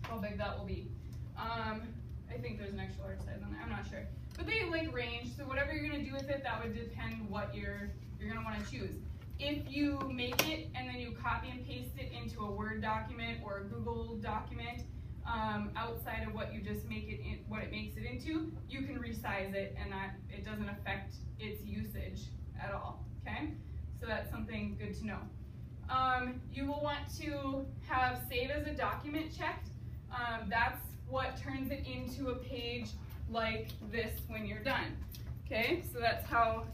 how big that will be. I think there's an extra large size on there, I'm not sure. But they like range, so whatever you're gonna do with it, that would depend what you're gonna wanna choose. If you make it and then you copy and paste it into a Word document or a Google document, outside of what you just make it in, what it makes it into, you can resize it and that it doesn't affect its usage at all, okay? So that's something good to know. You will want to have save as a document checked. That's what turns it into a page like this when you're done, okay? So that's how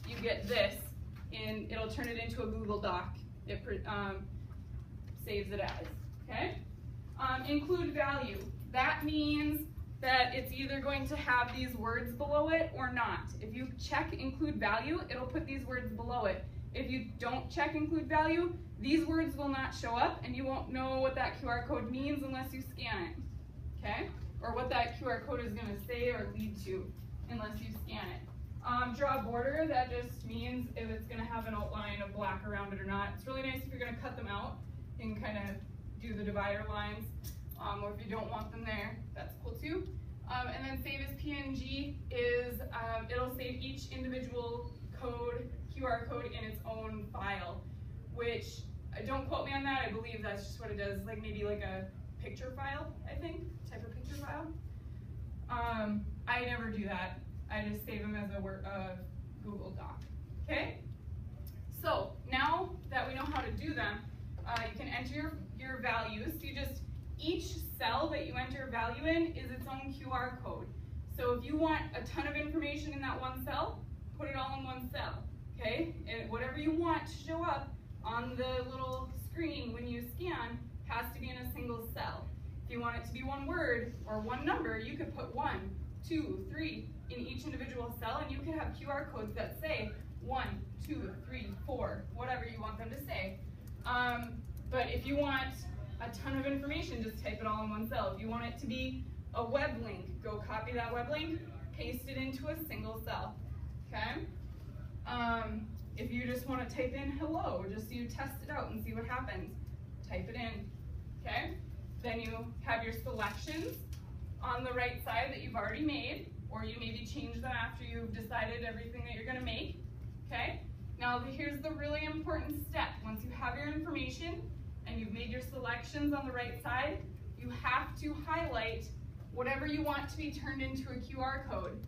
you get this, and it'll turn it into a Google Doc. It saves it as, okay? Include value. That means that it's either going to have these words below it or not. If you check include value, it'll put these words below it. If you don't check include value, these words will not show up and you won't know what that QR code means unless you scan it, okay? Or what that QR code is gonna say or lead to unless you scan it. Draw a border, that just means if it's gonna have an outline of black around it or not. It's really nice if you're gonna cut them out and kind of do the divider lines, or if you don't want them there, that's cool too. And then save as PNG is, it'll save each individual code, QR code in its own file, which, don't quote me on that, I believe that's just what it does, like maybe like a picture file, I think, type of picture file. I never do that. I just save them as a Google Doc, okay? So now that we know how to do them, you can enter your values. So you just, each cell that you enter a value in is its own QR code. So if you want a ton of information in that one cell, put it all in one cell, okay? And whatever you want to show up on the little screen when you scan has to be in a single cell. If you want it to be one word or one number, you could put 1, 2, 3 in each individual cell, and you could have QR codes that say 1, 2, 3, 4, whatever you want them to say. But if you want a ton of information, just type it all in one cell. If you want it to be a web link, go copy that web link, paste it into a single cell, okay? If you just want to type in hello, just so you test it out and see what happens, type it in, okay? Then you have your selections on the right side that you've already made, or you maybe change them after you've decided everything that you're gonna make, okay? Now here's the really important step. Once you have your information and you've made your selections on the right side, you have to highlight whatever you want to be turned into a QR code.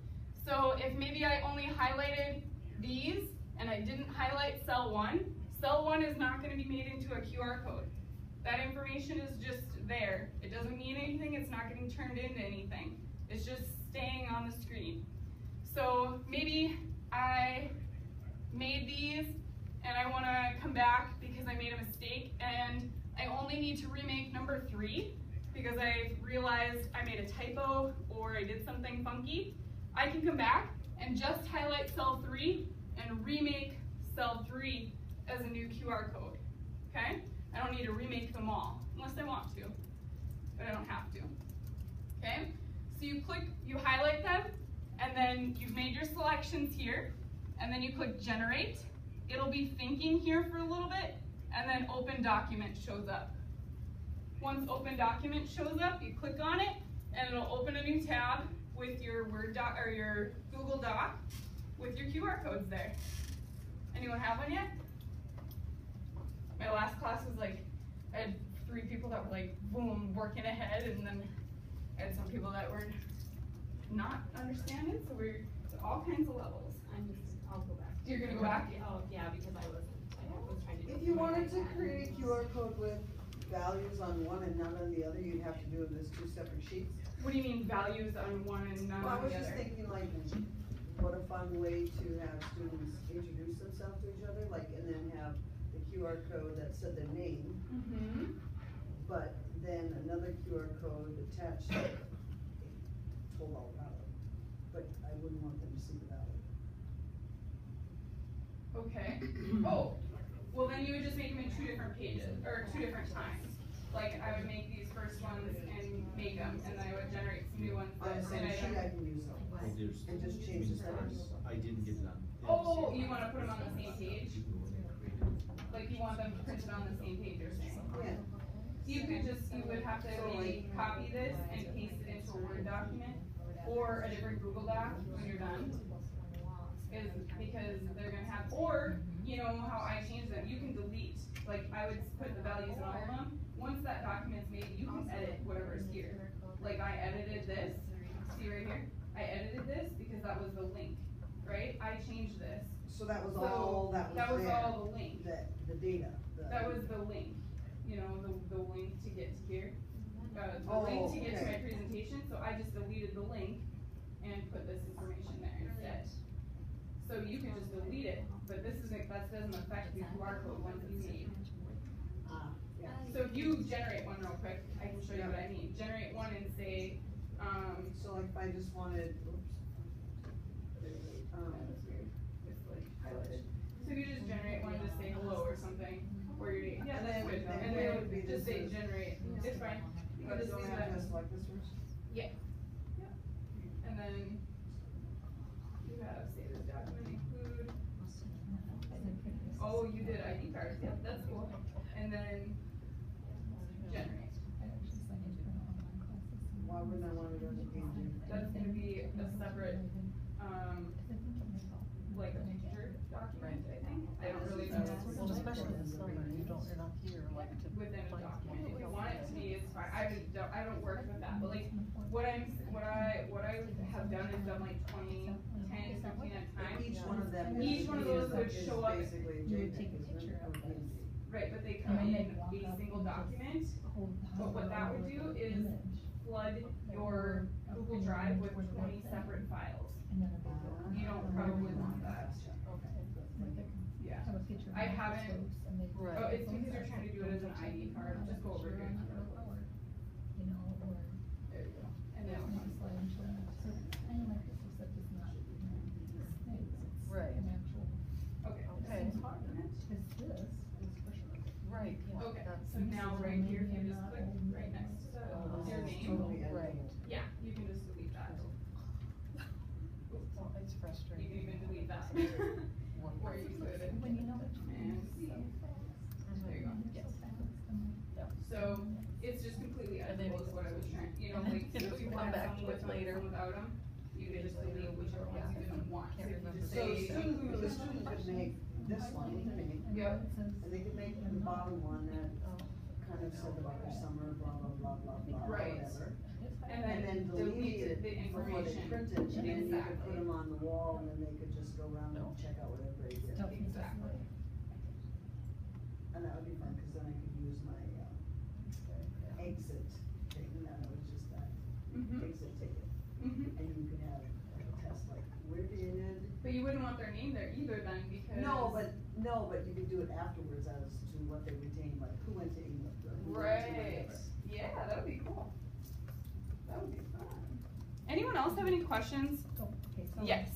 So if maybe I only highlighted these and I didn't highlight cell 1 is not gonna be made into a QR code. That information is just there. It doesn't mean anything, it's not getting turned into anything. It's just staying on the screen. So maybe I made these and I wanna come back because I made a mistake and I only need to remake number 3 because I realized I made a typo or I did something funky. I can come back and just highlight cell 3 and remake cell 3 as a new QR code, okay? I don't need to remake them all, unless I want to, but I don't have to, okay? So you click, you highlight them, and then you've made your selections here, and then you click generate. It'll be thinking here for a little bit, and then open document shows up. Once open document shows up, you click on it, and it'll open a new tab with your Word doc or your Google Doc with your QR codes there. Anyone have one yet? My last class was like, I had 3 people that were like, boom, working ahead, and then I had some people that were not understanding, so we're all kinds of levels. I'll go back. You're gonna go back? Oh, yeah, because I was trying to do. If you wanted to create a QR code with values on one and none on the other, you'd have to do it as 2 separate sheets. What do you mean values on one and none Well, I on was the just other? thinking like, what a fun way to have students introduce themselves to each other, like, and then have the QR code that said their name, but then another QR code attached to it, told all about it, but I wouldn't want them to see the value. Okay. Oh, well then you would just make them in 2 different pages, or 2 different times. Like I would make these first ones and make them, and then I would generate some new ones. On the same sheet, I can use them, and just change the stars. I didn't get it on. Oh, you want to put them on the same page? Like you want them printed on the same page, you're saying? Yeah. You would have to maybe copy this and paste it into a Word document or a different Google Doc when you're done. Because they're gonna have, or, you know how I change them, you can delete, like, I would put the values in all of them. Once that document's made, you can edit whatever's here. Like, I edited this, see right here? I edited this because that was the link, right? I changed this. So that was all that was there. All the link. The data. That was the link, you know, the link to get to here. The link to get to my presentation, so I just deleted the link and put this information there instead. So you can just delete it, but that doesn't affect the QR code once it's made. Yeah. So if you generate one real quick, I can show you what I mean. Generate one and say, so like if I just wanted, that's weird. It's like highlighted. So if you just generate one, just say hello or something, or your name. Yeah, that's good. And then it would be just say generate. It's fine. You can just don't leave have that. to select this first? Yeah. Yeah. And then you have say this document include. Oh, you did ID cards. Yep, that's cool. And then generate. Why wouldn't I want to go to PG? That's gonna be a separate, like a teacher document, I think. I don't really know. Well, especially in summer, you're not here like to. Within a document, if you want it to be, it's fine. I don't work with that, but like, what I have done is done like 20, 10, 15 at a time. Each one of them. Each one of those would is show up. basically a JPEG, isn't it? Or PNG. Right, but they come in a single document, but what that would do is flood your Google Drive with 20 separate files. You don't probably want that. Yeah. I haven't, oh, it's because you're trying to do it as an ID card, just go over here. There you go. And then, Right. okay. Okay. Right. Yeah, Okay, that's- so now right here, if you just click right next to your name, Totally edited. Right. yeah, you can just delete that. Well, it's You frustrating. can even delete that. Or you could, and see. There you go. Yes. So, it's just completely And then- editable is what I was trying, you know, like, And so then if you come had back some to with it them, later. some without them, you could just delete whichever ones you didn't want. Can't So if you remember. just So say, the student could make this one, yep, and they could make the bottom one that kind of said about their summer, blah, blah, blah, blah, blah, Right. whatever. and And then delete it the before they information. print it, and then you could Exactly. put them on the wall, and then they could just go around and check out whatever they did. Exactly. And that would be fun, cause then I could use my, exit thing, that was just that, Mhm. exit ticket. Mhm. And you could have a test like, where did, But you wouldn't want their name there either then, because. no, but you could do it afterwards as to what they retained, like who went to England, or who went to Right, whatever. yeah, that would be cool. That would be fun. Anyone else have any questions? Yes.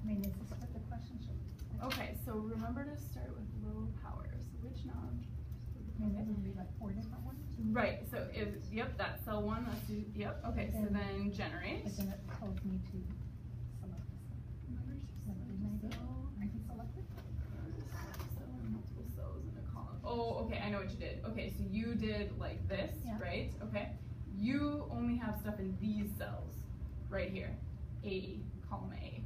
Is this what the question should? Okay, so remember to start with low power, so which knob? There would be like 4 different ones, Right, so yep, that's cell one, yep, okay, so then generate. but then it tells me to select this. Like, didn't I go, I can select it? Multiple cells in a column. Oh, okay, I know what you did. Okay, so you did like this, Yeah. right? Okay. You only have stuff in these cells, right here. A, column A.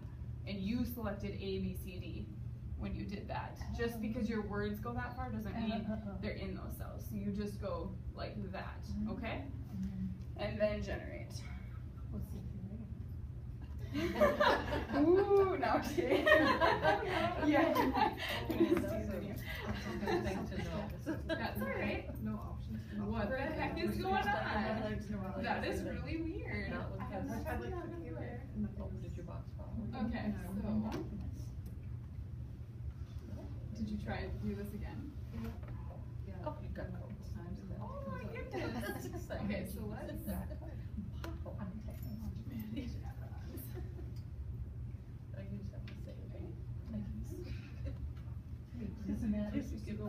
And you selected A, B, C, D when you did that. Just because your words go that far doesn't mean they're in those cells. So you just go like that, okay? And then generate. We'll see if you're ready. Ooh, no, I'm kidding. Yeah. Good thing to know. That's alright. No options. What the heck is going on? That is really weird. Not with I have this. not had that before. Oh, did your box fall? Okay, so, did you try to do this again? Oh, you got cold. Oh my goodness. That's exciting. Okay, so let's. I just have to say, okay. Isn't that, I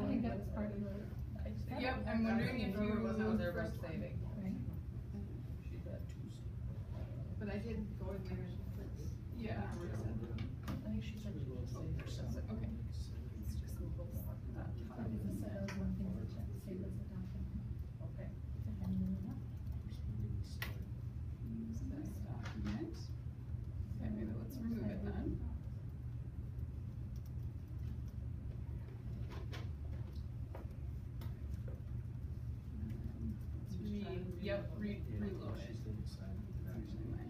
think that's part of the. Yep, I'm wondering if you. was there for saving. Right. She got two. But I did go in there and put. Yeah. I think she said she would save herself. Okay. Let's just Google that. Because it says one thing that you have to save as a document. Yep, reload it. That's actually my,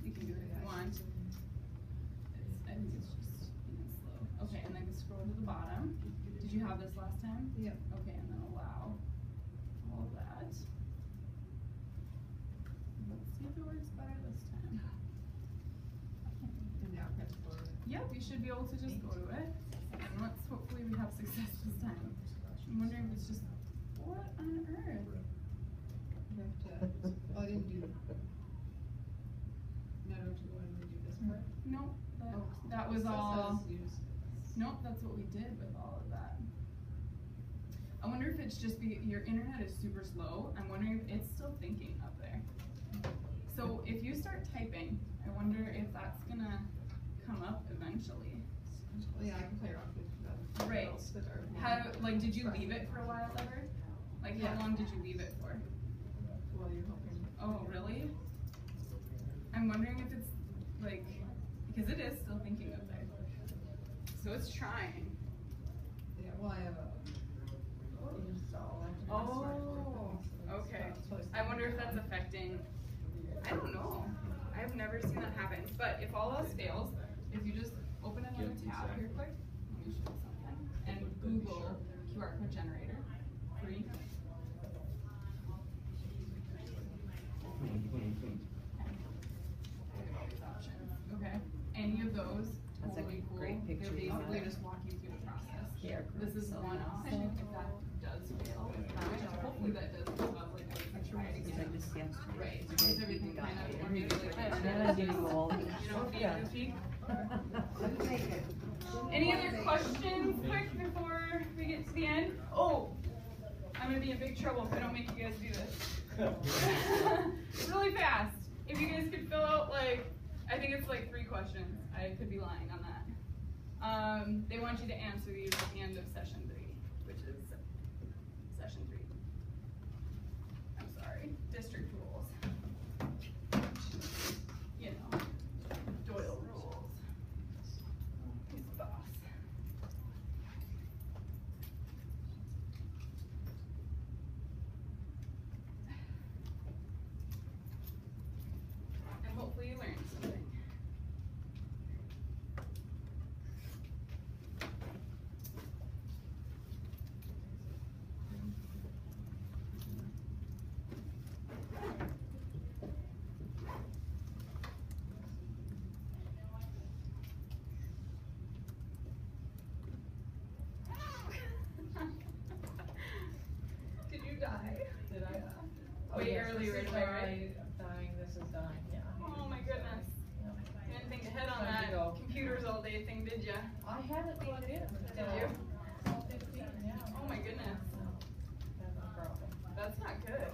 you can do it if you want. I think it's just being slow. Okay, and then scroll to the bottom. Did you have this last time? Yep. Okay, and then allow all that. Let's see if it works better this time. And now press forward. Yep, you should be able to just go to it. And let's hopefully we have success this time. I'm wondering if it's just, what on earth? You have to, oh, I didn't do. Now don't you go and redo this part? Nope, Oh, that was it all. says use. Nope, that's what we did with all of that. I wonder if it's just your internet is super slow. I'm wondering if it's still thinking up there. So if you start typing, I wonder if that's gonna come up eventually. Well, yeah, I can play around with that. Right. Like, did you leave it for a while ever? Like, Yeah. how long did you leave it for? While you're helping. Oh, really? I'm wondering if it's like, because it is still thinking up there. So it's trying. Yeah, well, I have a. Oh, okay. I wonder if that's affecting, I don't know. I've never seen that happen. But if all else fails, if you just open another tab here quick, let me show you something, and Google QR code generator, free. Okay, any of those, That's a totally cool. great picture They you have. basically just walk you through the process. Yeah. This is one option, if that does fail, hopefully that does come up, like, I can try it again. Right, because everything kind of, or maybe like that. Yeah, I give you all the- You don't need to speak. Any other questions quick before we get to the end? Oh, I'm gonna be in big trouble if I don't make you guys do this. Really fast. If you guys could fill out like, I think it's like 3 questions. I could be lying on that. They want you to answer these at the end of session 3, which is session 3. I'm sorry, district rules. You know, Doyle rules. He's the boss. And hopefully you learned something. Did you die? Did I? Way yes, early this right is away, right? Dying, this is dying, yeah. Oh my goodness. Yeah. You didn't think ahead on Time to that go. computers all day thing, did ya? I had it plugged in. Did you? 15, yeah. Oh my goodness. That's no problem. That's not good.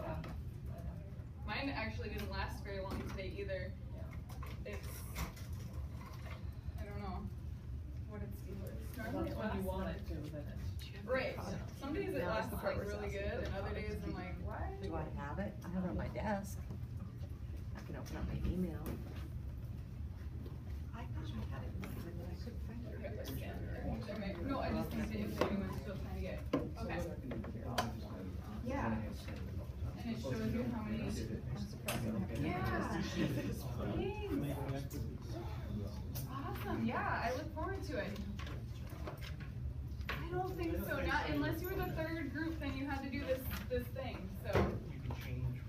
Mine actually didn't last very long today either. It's, I don't know what its deal is. Normally That's it when you lasts want like- it to, then it's. Right. Some days it Now lasts it's the like part where really it's good, asking and other days I'm like, why? Do I have it? I have it on my desk. I can open up my email. I thought you had it, but I couldn't find it. Okay. No, I just need to, if anyone's still trying to get, okay. Yeah. And it shows you how many. Yeah. Thanks. Awesome, yeah, I look forward to it. I don't think so, not unless you were the 3rd group, then you had to do this thing, so. You can change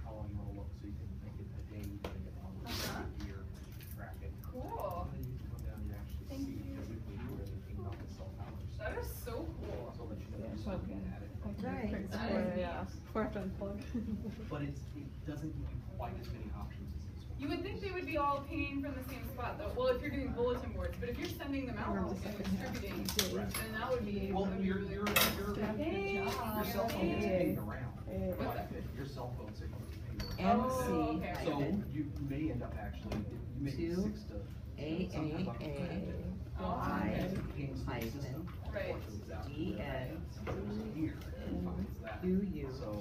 how long you wanna look, so you can make it a day, you can make it a month, Uh-huh. a year, track it. Cool. And then you can come down, you actually Thank see you. physically where they came up with cell towers. That is so cool. So that you know you still can add it. Right. That is neat. Before I have to unplug. But it doesn't give you quite as many options as this one. You would think they would be all pinging from the same spot though, well, if you're doing bulletin boards, but if you're sending them out and distributing, then that would be, Well, that would be your really your cool. your Hey, cell phone's hey. pinged around. What's that? Your cell phone's pinged around. Oh, okay. So you may end up actually, you may get 6 to. sometimes up to 10 Oh, I pings to the system. Right. Unfortunately, it's out. DN Here, it finds that. QU. So